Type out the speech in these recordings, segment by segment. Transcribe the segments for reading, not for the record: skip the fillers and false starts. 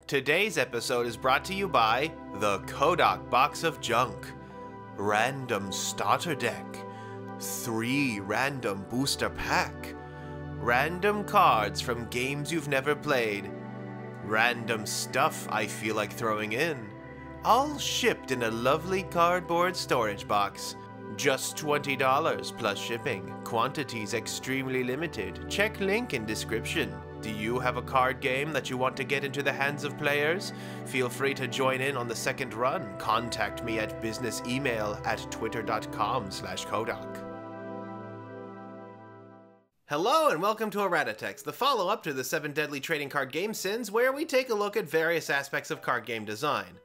Today's episode is brought to you by the Kodak Box of Junk, Random Starter Deck, 3 Random Booster Pack, Random Cards from Games You've Never Played, Random Stuff I Feel Like Throwing In, all shipped in a lovely cardboard storage box. Just $20 plus shipping. Quantities extremely limited. Check link in description. Do you have a card game that you want to get into the hands of players? Feel free to join in on the second run. Contact me at businessemail@twitter.com/Kodak. Hello and welcome to Errata Text, the follow-up to the 7 Deadly Trading Card Game Sins, where we take a look at various aspects of card game design.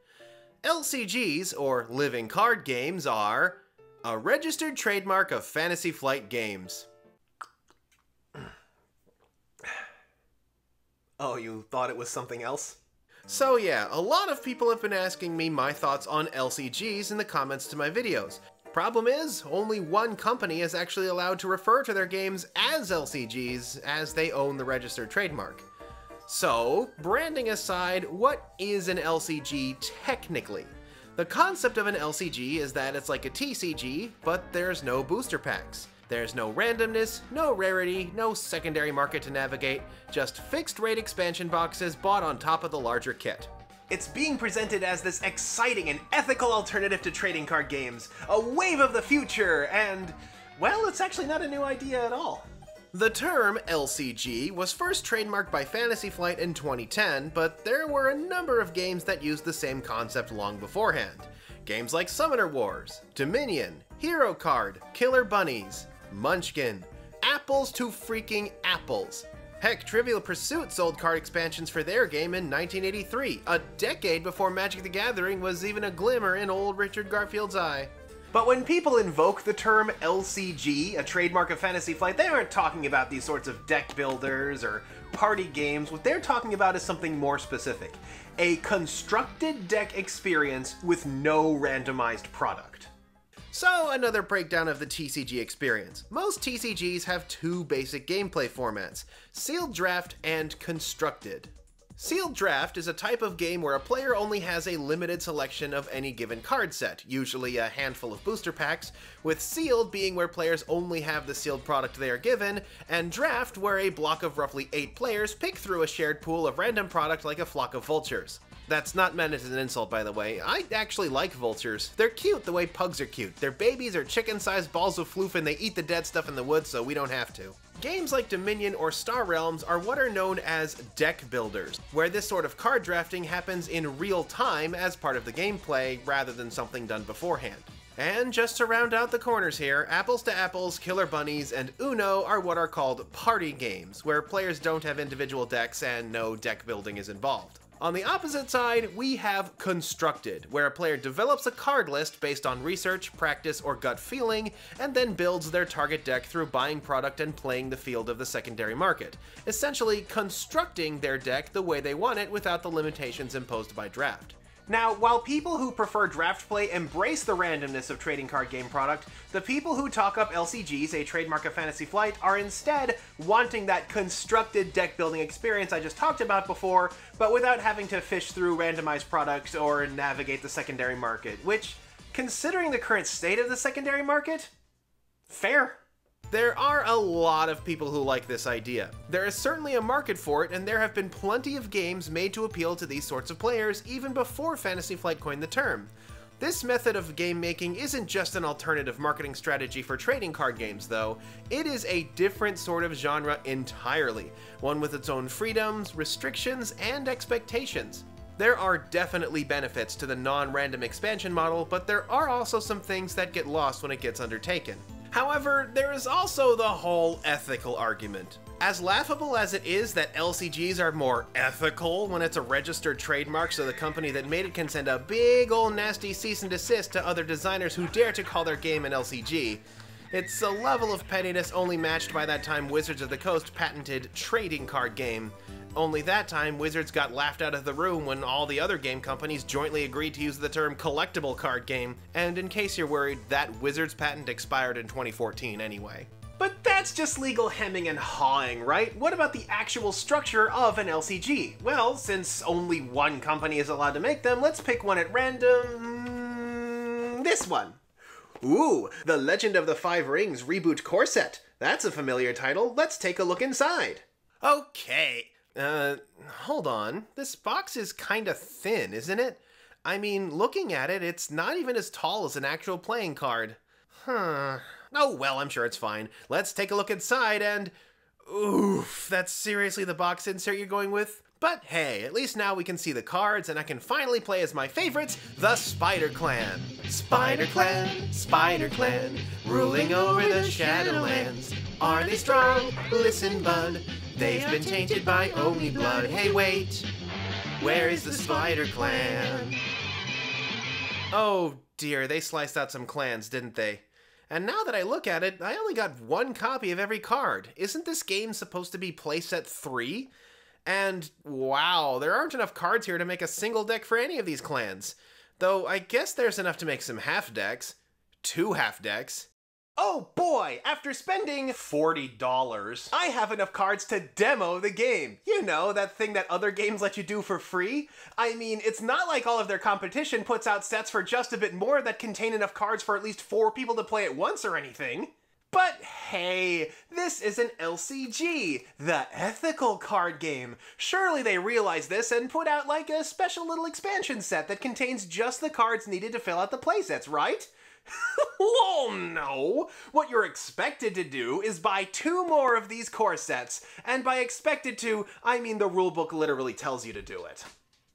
LCGs, or living card games, are a registered trademark of Fantasy Flight Games. Oh, you thought it was something else? So yeah, a lot of people have been asking me my thoughts on LCGs in the comments to my videos. Problem is, only one company is actually allowed to refer to their games as LCGs, as they own the registered trademark. So, branding aside, what is an LCG technically? The concept of an LCG is that it's like a TCG, but there's no booster packs. There's no randomness, no rarity, no secondary market to navigate, just fixed rate expansion boxes bought on top of the larger kit. It's being presented as this exciting and ethical alternative to trading card games, a wave of the future, and, well, it's actually not a new idea at all. The term LCG was first trademarked by Fantasy Flight in 2010, but there were a number of games that used the same concept long beforehand. Games like Summoner Wars, Dominion, Hero Card, Killer Bunnies, Munchkin, Apples to freaking Apples. Heck, Trivial Pursuit sold card expansions for their game in 1983, a decade before Magic the Gathering was even a glimmer in old Richard Garfield's eye. But when people invoke the term LCG, a trademark of Fantasy Flight, they aren't talking about these sorts of deck builders or party games. What they're talking about is something more specific. A constructed deck experience with no randomized product. So, another breakdown of the TCG experience. Most TCGs have 2 basic gameplay formats: Sealed Draft and Constructed. Sealed Draft is a type of game where a player only has a limited selection of any given card set, usually a handful of booster packs, with Sealed being where players only have the sealed product they are given, and Draft where a block of roughly 8 players pick through a shared pool of random product like a flock of vultures. That's not meant as an insult, by the way. I actually like vultures. They're cute the way pugs are cute. Their babies are chicken-sized balls of floof and they eat the dead stuff in the woods, so we don't have to. Games like Dominion or Star Realms are what are known as deck builders, where this sort of card drafting happens in real time as part of the gameplay rather than something done beforehand. And just to round out the corners here, Apples to Apples, Killer Bunnies, and Uno are what are called party games, where players don't have individual decks and no deck building is involved. On the opposite side, we have Constructed, where a player develops a card list based on research, practice, or gut feeling, and then builds their target deck through buying product and playing the field of the secondary market, essentially constructing their deck the way they want it without the limitations imposed by draft. Now, while people who prefer draft play embrace the randomness of trading card game product, the people who talk up LCGs, a trademark of Fantasy Flight, are instead wanting that constructed deck building experience I just talked about before, but without having to fish through randomized products or navigate the secondary market, which, considering the current state of the secondary market, fair. There are a lot of people who like this idea. There is certainly a market for it, and there have been plenty of games made to appeal to these sorts of players even before Fantasy Flight coined the term. This method of game making isn't just an alternative marketing strategy for trading card games, though. It is a different sort of genre entirely, one with its own freedoms, restrictions, and expectations. There are definitely benefits to the non-random expansion model, but there are also some things that get lost when it gets undertaken. However, there is also the whole ethical argument. As laughable as it is that LCGs are more ethical when it's a registered trademark so the company that made it can send a big ol' nasty cease and desist to other designers who dare to call their game an LCG, it's a level of pettiness only matched by that time Wizards of the Coast patented trading card game. Only that time, Wizards got laughed out of the room when all the other game companies jointly agreed to use the term collectible card game, and in case you're worried, that Wizards patent expired in 2014 anyway. But that's that's just legal hemming and hawing, right? What about the actual structure of an LCG? Well, since only one company is allowed to make them, let's pick one at random. This one. Ooh, The Legend of the Five Rings Reboot Core Set. That's a familiar title. Let's take a look inside. Okay. Hold on. This box is kinda thin, isn't it? I mean, looking at it, it's not even as tall as an actual playing card. Huh. Oh, well, I'm sure it's fine. Let's take a look inside and... Oof, that's seriously the box insert you're going with? But hey, at least now we can see the cards and I can finally play as my favorites, the Spider Clan. Spider Clan, ruling over the Shadowlands. Are they strong? Listen, bud, they've been tainted by Oni blood. Hey, wait, where is the Spider Clan? Oh dear, they sliced out some clans, didn't they? And now that I look at it, I only got one copy of every card. Isn't this game supposed to be playset 3? And wow, there aren't enough cards here to make a single deck for any of these clans. Though I guess there's enough to make some half decks. 2 half decks. Oh boy, after spending $40, I have enough cards to demo the game. You know, that thing that other games let you do for free? I mean, it's not like all of their competition puts out sets for just a bit more that contain enough cards for at least 4 people to play at once or anything. But hey, this is an LCG, the ethical card game. Surely they realized this and put out like a special little expansion set that contains just the cards needed to fill out the playsets, right? Oh no! What you're expected to do is buy 2 more of these core sets, and by expected to, I mean the rulebook literally tells you to do it.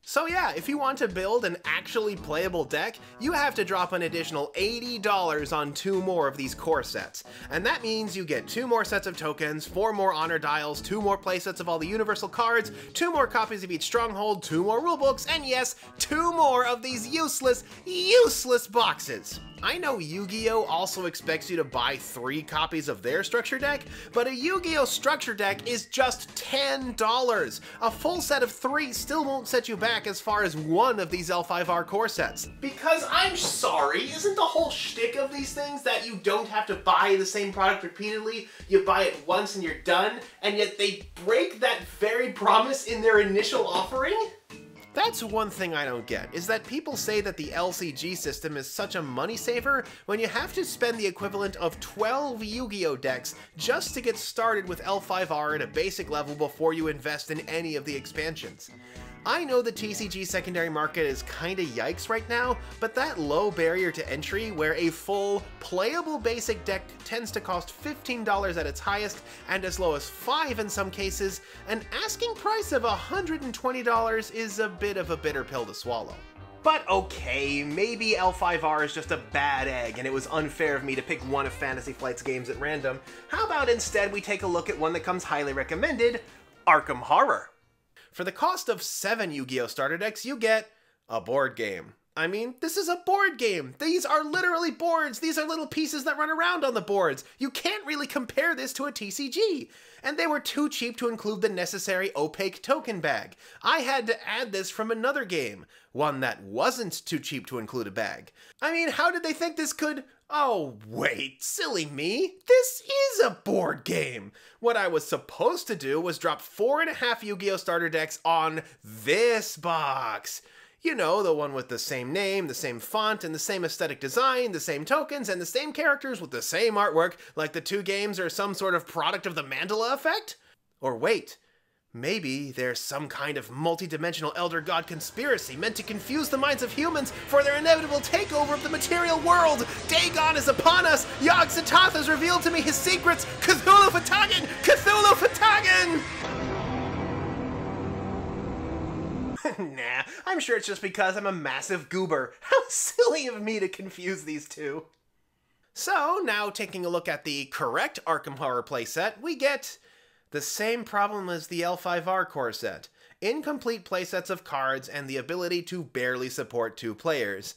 So yeah, if you want to build an actually playable deck, you have to drop an additional $80 on 2 more of these core sets. And that means you get 2 more sets of tokens, 4 more honor dials, 2 more playsets of all the universal cards, 2 more copies of each stronghold, 2 more rulebooks, and yes, 2 more of these useless boxes. I know Yu-Gi-Oh! Also expects you to buy 3 copies of their structure deck, but a Yu-Gi-Oh! Structure deck is just $10. A full set of 3 still won't set you back as far as 1 of these L5R core sets. Because I'm sorry, isn't the whole shtick of these things that you don't have to buy the same product repeatedly, you buy it once and you're done, and yet they break that very promise in their initial offering? That's one thing I don't get, is that people say that the LCG system is such a money saver when you have to spend the equivalent of 12 Yu-Gi-Oh! Decks just to get started with L5R at a basic level before you invest in any of the expansions. I know the TCG secondary market is kinda yikes right now, but that low barrier to entry where a full, playable basic deck tends to cost $15 at its highest and as low as $5 in some cases, an asking price of $120 is a bit of a bitter pill to swallow. But okay, maybe L5R is just a bad egg and it was unfair of me to pick one of Fantasy Flight's games at random. How about instead we take a look at one that comes highly recommended, Arkham Horror. For the cost of 7 Yu-Gi-Oh! Starter decks, you get a board game. I mean, this is a board game. These are literally boards. These are little pieces that run around on the boards. You can't really compare this to a TCG. And they were too cheap to include the necessary opaque token bag. I had to add this from another game, one that wasn't too cheap to include a bag. I mean, how did they think this could... Oh, wait, silly me. This is a board game. What I was supposed to do was drop 4.5 Yu-Gi-Oh! Starter decks on this box. You know, the one with the same name, the same font, and the same aesthetic design, the same tokens, and the same characters with the same artwork, like the 2 games are some sort of product of the Mandela effect? Or wait, maybe there's some kind of multi-dimensional elder god conspiracy meant to confuse the minds of humans for their inevitable takeover of the material world! Dagon is upon us! Yog-Sothoth has revealed to me his secrets! Cthulhu Fhtagn! Cthulhu Fhtagn! Nah, I'm sure it's just because I'm a massive goober. How silly of me to confuse these two. So, now taking a look at the correct Arkham Horror playset, we get the same problem as the L5R core set. Incomplete playsets of cards and the ability to barely support 2 players.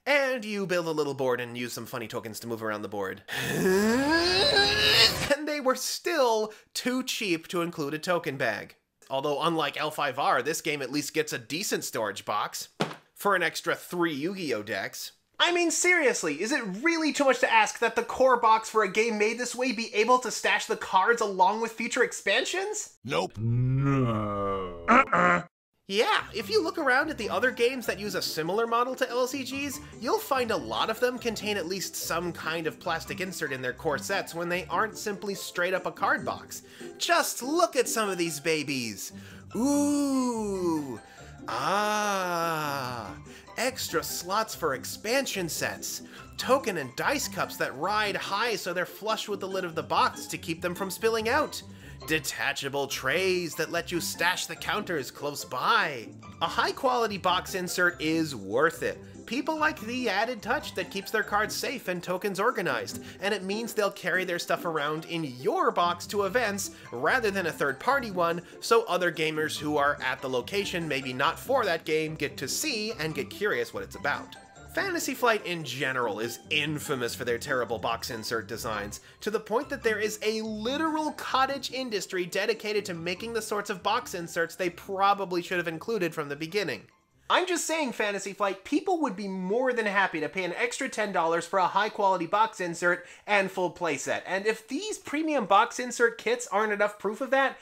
And you build a little board and use some funny tokens to move around the board. And they were still too cheap to include a token bag. Although unlike L5R, this game at least gets a decent storage box for an extra 3 Yu-Gi-Oh! Decks. I mean, seriously, is it really too much to ask that the core box for a game made this way be able to stash the cards along with future expansions? Nope. No. Yeah, if you look around at the other games that use a similar model to LCGs, you'll find a lot of them contain at least some kind of plastic insert in their core sets when they aren't simply straight up a card box. Just look at some of these babies! Ooh! Ah! Extra slots for expansion sets! Token and dice cups that ride high so they're flush with the lid of the box to keep them from spilling out! Detachable trays that let you stash the counters close by. A high-quality box insert is worth it. People like the added touch that keeps their cards safe and tokens organized, and it means they'll carry their stuff around in your box to events rather than a third-party one, so other gamers who are at the location maybe not for that game get to see and get curious what it's about. Fantasy Flight in general is infamous for their terrible box insert designs, to the point that there is a literal cottage industry dedicated to making the sorts of box inserts they probably should have included from the beginning. I'm just saying, Fantasy Flight, people would be more than happy to pay an extra $10 for a high-quality box insert and full playset, and if these premium box insert kits aren't enough proof of that,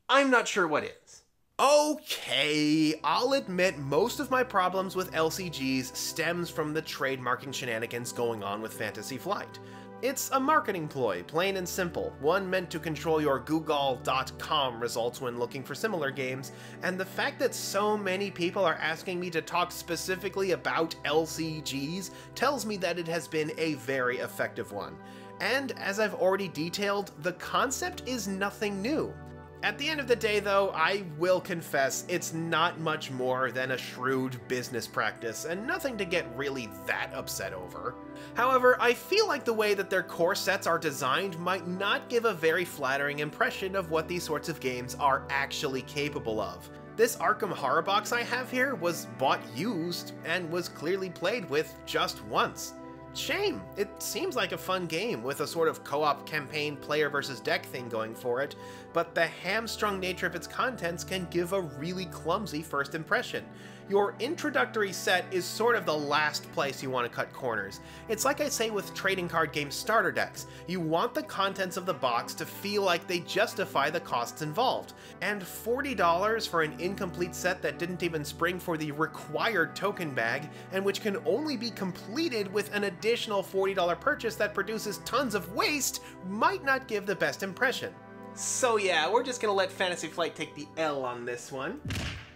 I'm not sure what is. Okay, I'll admit most of my problems with LCGs stems from the trademarking shenanigans going on with Fantasy Flight. It's a marketing ploy, plain and simple, one meant to control your Google.com results when looking for similar games, and the fact that so many people are asking me to talk specifically about LCGs tells me that it has been a very effective one. And as I've already detailed, the concept is nothing new. At the end of the day, though, I will confess it's not much more than a shrewd business practice, and nothing to get really that upset over. However, I feel like the way that their core sets are designed might not give a very flattering impression of what these sorts of games are actually capable of. This Arkham Horror box I have here was bought used, and was clearly played with just once. Shame. It seems like a fun game with a sort of co-op campaign player versus deck thing going for it, but the hamstrung nature of its contents can give a really clumsy first impression. Your introductory set is sort of the last place you want to cut corners. It's like I say with trading card game starter decks. You want the contents of the box to feel like they justify the costs involved. And $40 for an incomplete set that didn't even spring for the required token bag, and which can only be completed with an additional $40 purchase that produces tons of waste, might not give the best impression. So yeah, we're just gonna let Fantasy Flight take the L on this one,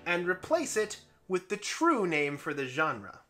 and replace it with the true name for the genre.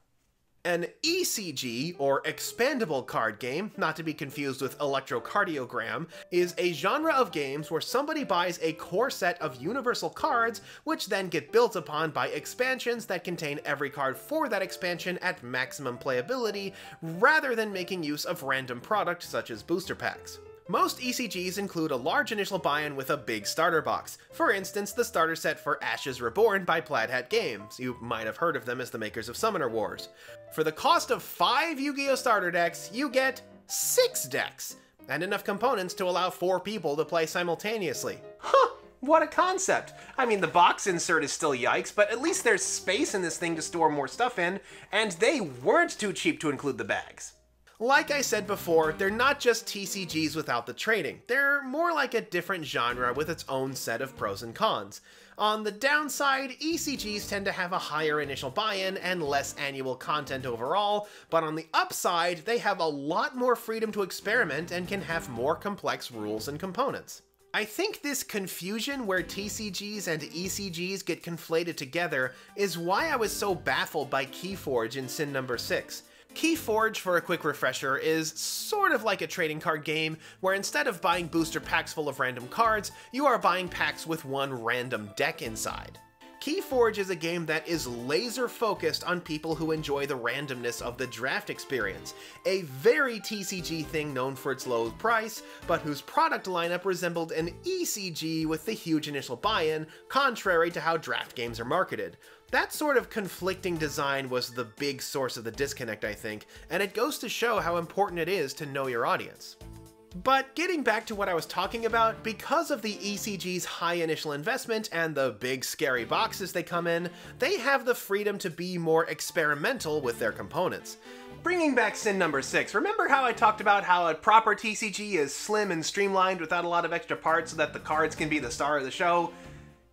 An ECG, or expandable card game, not to be confused with electrocardiogram, is a genre of games where somebody buys a core set of universal cards, which then get built upon by expansions that contain every card for that expansion at maximum playability, rather than making use of random product such as booster packs. Most ECGs include a large initial buy-in with a big starter box. For instance, the starter set for Ashes Reborn by Plaid Hat Games. You might have heard of them as the makers of Summoner Wars. For the cost of 5 Yu-Gi-Oh! Starter decks, you get 6 decks, and enough components to allow 4 people to play simultaneously. Huh! What a concept! I mean, the box insert is still yikes, but at least there's space in this thing to store more stuff in, and they weren't too cheap to include the bags. Like I said before, they're not just TCGs without the trading. They're more like a different genre with its own set of pros and cons. On the downside, ECGs tend to have a higher initial buy-in and less annual content overall, but on the upside, they have a lot more freedom to experiment and can have more complex rules and components. I think this confusion where TCGs and ECGs get conflated together is why I was so baffled by Keyforge in Sin No. 6. Keyforge, for a quick refresher, is sort of like a trading card game, where instead of buying booster packs full of random cards, you are buying packs with one random deck inside. Keyforge is a game that is laser focused on people who enjoy the randomness of the draft experience, a very TCG thing known for its low price, but whose product lineup resembled an ECG with the huge initial buy-in, contrary to how draft games are marketed. That sort of conflicting design was the big source of the disconnect, I think, and it goes to show how important it is to know your audience. But getting back to what I was talking about, because of the ECG's high initial investment and the big scary boxes they come in, they have the freedom to be more experimental with their components. Bringing back sin number 6, remember how I talked about how a proper TCG is slim and streamlined without a lot of extra parts so that the cards can be the star of the show?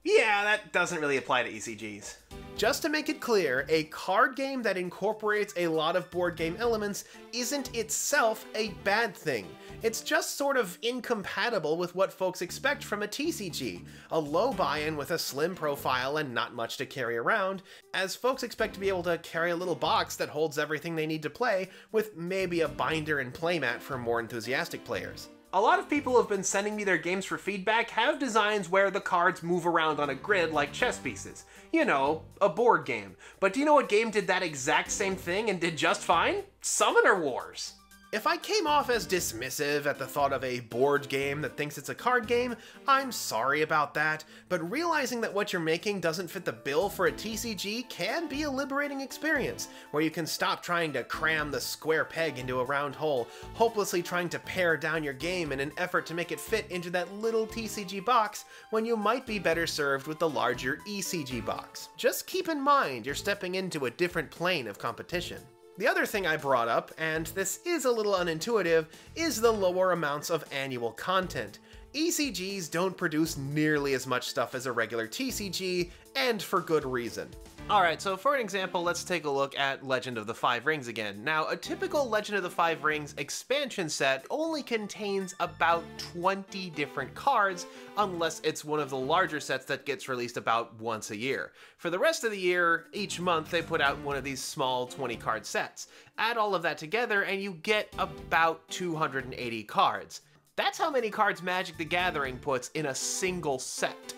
Yeah, that doesn't really apply to ECGs. Just to make it clear, a card game that incorporates a lot of board game elements isn't itself a bad thing. It's just sort of incompatible with what folks expect from a TCG, a low buy-in with a slim profile and not much to carry around, as folks expect to be able to carry a little box that holds everything they need to play, with maybe a binder and playmat for more enthusiastic players. A lot of people who have been sending me their games for feedback have designs where the cards move around on a grid like chess pieces. You know, a board game. But do you know what game did that exact same thing and did just fine? Summoner Wars! If I came off as dismissive at the thought of a board game that thinks it's a card game, I'm sorry about that, but realizing that what you're making doesn't fit the bill for a TCG can be a liberating experience, where you can stop trying to cram the square peg into a round hole, hopelessly trying to pare down your game in an effort to make it fit into that little TCG box, when you might be better served with the larger ECG box. Just keep in mind you're stepping into a different plane of competition. The other thing I brought up, and this is a little unintuitive, is the lower amounts of annual content. ECGs don't produce nearly as much stuff as a regular TCG, and for good reason. Alright, so for an example, let's take a look at Legend of the Five Rings again. Now, a typical Legend of the Five Rings expansion set only contains about 20 different cards, unless it's one of the larger sets that gets released about once a year. For the rest of the year, each month they put out one of these small 20-card sets. Add all of that together and you get about 280 cards. That's how many cards Magic the Gathering puts in a single set.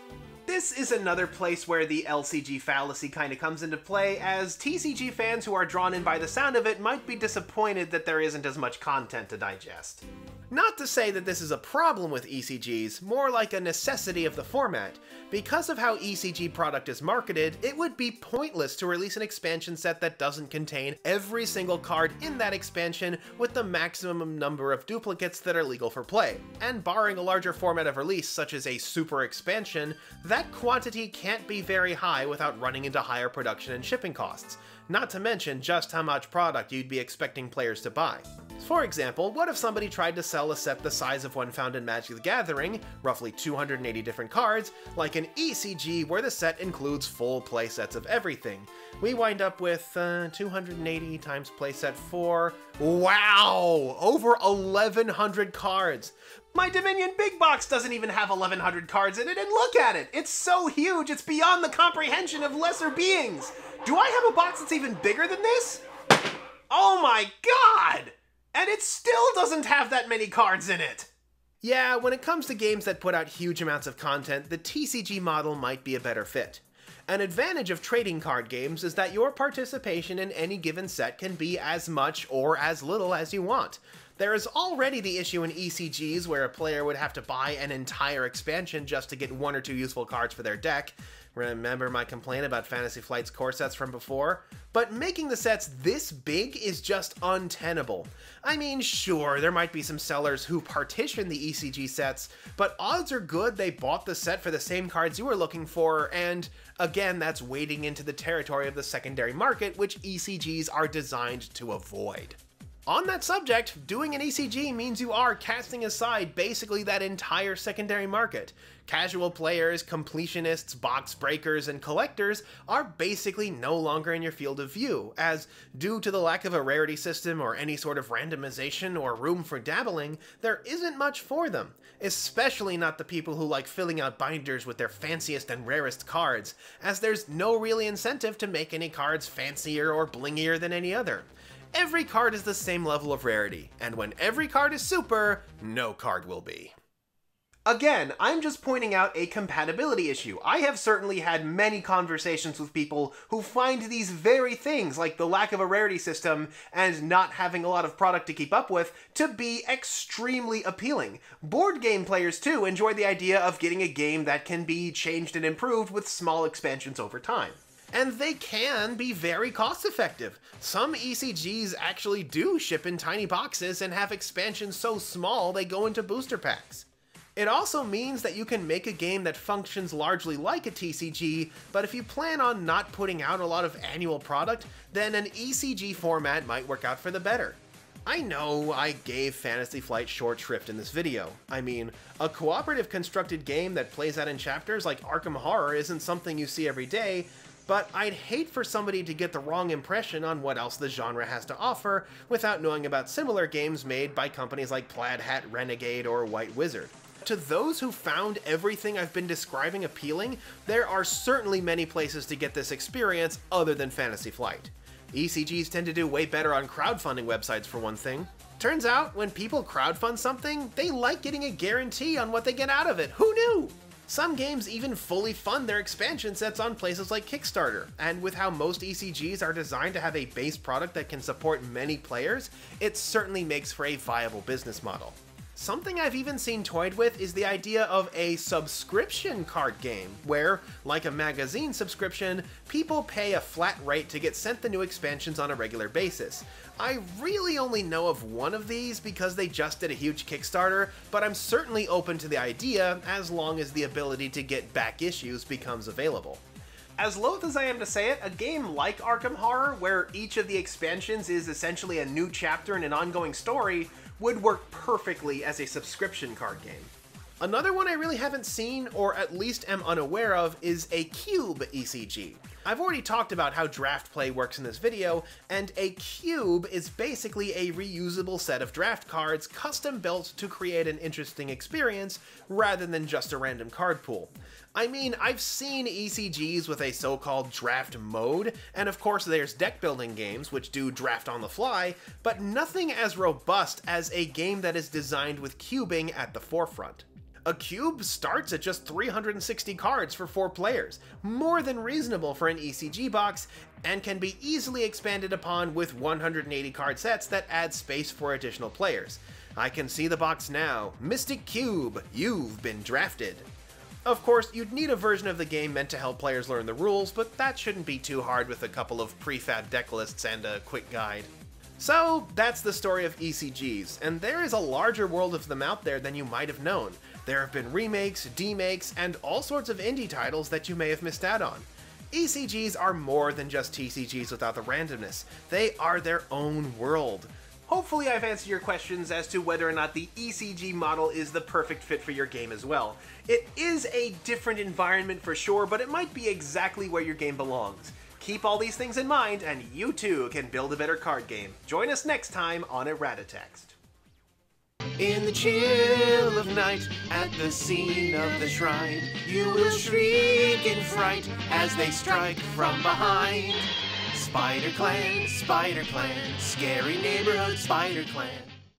This is another place where the LCG fallacy kind of comes into play, as TCG fans who are drawn in by the sound of it might be disappointed that there isn't as much content to digest. Not to say that this is a problem with ECGs, more like a necessity of the format. Because of how ECG product is marketed, it would be pointless to release an expansion set that doesn't contain every single card in that expansion with the maximum number of duplicates that are legal for play. And barring a larger format of release, such as a super expansion, that quantity can't be very high without running into higher production and shipping costs. Not to mention just how much product you'd be expecting players to buy. For example, what if somebody tried to sell a set the size of one found in Magic the Gathering, roughly 280 different cards, like an ECG where the set includes full playsets of everything? We wind up with 280 times playset 4. Wow! Over 1,100 cards! My Dominion Big Box doesn't even have 1,100 cards in it, and look at it! It's so huge, it's beyond the comprehension of lesser beings! Do I have a box that's even bigger than this? Oh my god! And it still doesn't have that many cards in it! Yeah, when it comes to games that put out huge amounts of content, the TCG model might be a better fit. An advantage of trading card games is that your participation in any given set can be as much or as little as you want. There is already the issue in ECGs where a player would have to buy an entire expansion just to get one or two useful cards for their deck. Remember my complaint about Fantasy Flight's core sets from before? But making the sets this big is just untenable. I mean, sure, there might be some sellers who partition the ECG sets, but odds are good they bought the set for the same cards you were looking for, and again, that's wading into the territory of the secondary market, which ECGs are designed to avoid. On that subject, doing an ECG means you are casting aside basically that entire secondary market. Casual players, completionists, box breakers, and collectors are basically no longer in your field of view, as due to the lack of a rarity system or any sort of randomization or room for dabbling, there isn't much for them, especially not the people who like filling out binders with their fanciest and rarest cards, as there's no real incentive to make any cards fancier or blingier than any other. Every card is the same level of rarity, and when every card is super, no card will be. Again, I'm just pointing out a compatibility issue. I have certainly had many conversations with people who find these very things, like the lack of a rarity system and not having a lot of product to keep up with, to be extremely appealing. Board game players, too, enjoy the idea of getting a game that can be changed and improved with small expansions over time. And they can be very cost effective. Some ECGs actually do ship in tiny boxes and have expansions so small they go into booster packs. It also means that you can make a game that functions largely like a TCG, but if you plan on not putting out a lot of annual product, then an ECG format might work out for the better. I know I gave Fantasy Flight short shrift in this video. I mean, a cooperative constructed game that plays out in chapters like Arkham Horror isn't something you see every day, but I'd hate for somebody to get the wrong impression on what else the genre has to offer without knowing about similar games made by companies like Plaid Hat Renegade or White Wizard. To those who found everything I've been describing appealing, there are certainly many places to get this experience other than Fantasy Flight. ECGs tend to do way better on crowdfunding websites for one thing. Turns out, when people crowdfund something, they like getting a guarantee on what they get out of it. Who knew? Some games even fully fund their expansion sets on places like Kickstarter, and with how most ECGs are designed to have a base product that can support many players, it certainly makes for a viable business model. Something I've even seen toyed with is the idea of a subscription card game, where, like a magazine subscription, people pay a flat rate to get sent the new expansions on a regular basis. I really only know of one of these because they just did a huge Kickstarter, but I'm certainly open to the idea as long as the ability to get back issues becomes available. As loath as I am to say it, a game like Arkham Horror, where each of the expansions is essentially a new chapter in an ongoing story, would work perfectly as a subscription card game. Another one I really haven't seen, or at least am unaware of, is a cube ECG. I've already talked about how draft play works in this video, and a cube is basically a reusable set of draft cards custom built to create an interesting experience rather than just a random card pool. I mean, I've seen ECGs with a so-called draft mode, and of course there's deck building games which do draft on the fly, but nothing as robust as a game that is designed with cubing at the forefront. A cube starts at just 360 cards for 4 players, more than reasonable for an ECG box, and can be easily expanded upon with 180 card sets that add space for additional players. I can see the box now. Mystic Cube, you've been drafted. Of course, you'd need a version of the game meant to help players learn the rules, but that shouldn't be too hard with a couple of prefab deck lists and a quick guide. So that's the story of ECGs, and there is a larger world of them out there than you might have known. There have been remakes, demakes, and all sorts of indie titles that you may have missed out on. ECGs are more than just TCGs without the randomness. They are their own world. Hopefully I've answered your questions as to whether or not the ECG model is the perfect fit for your game as well. It is a different environment for sure, but it might be exactly where your game belongs. Keep all these things in mind, and you too can build a better card game. Join us next time on Errata Text. In the chill of night, at the scene of the shrine, you will shriek in fright as they strike from behind. Spider Clan, scary neighborhood Spider Clan.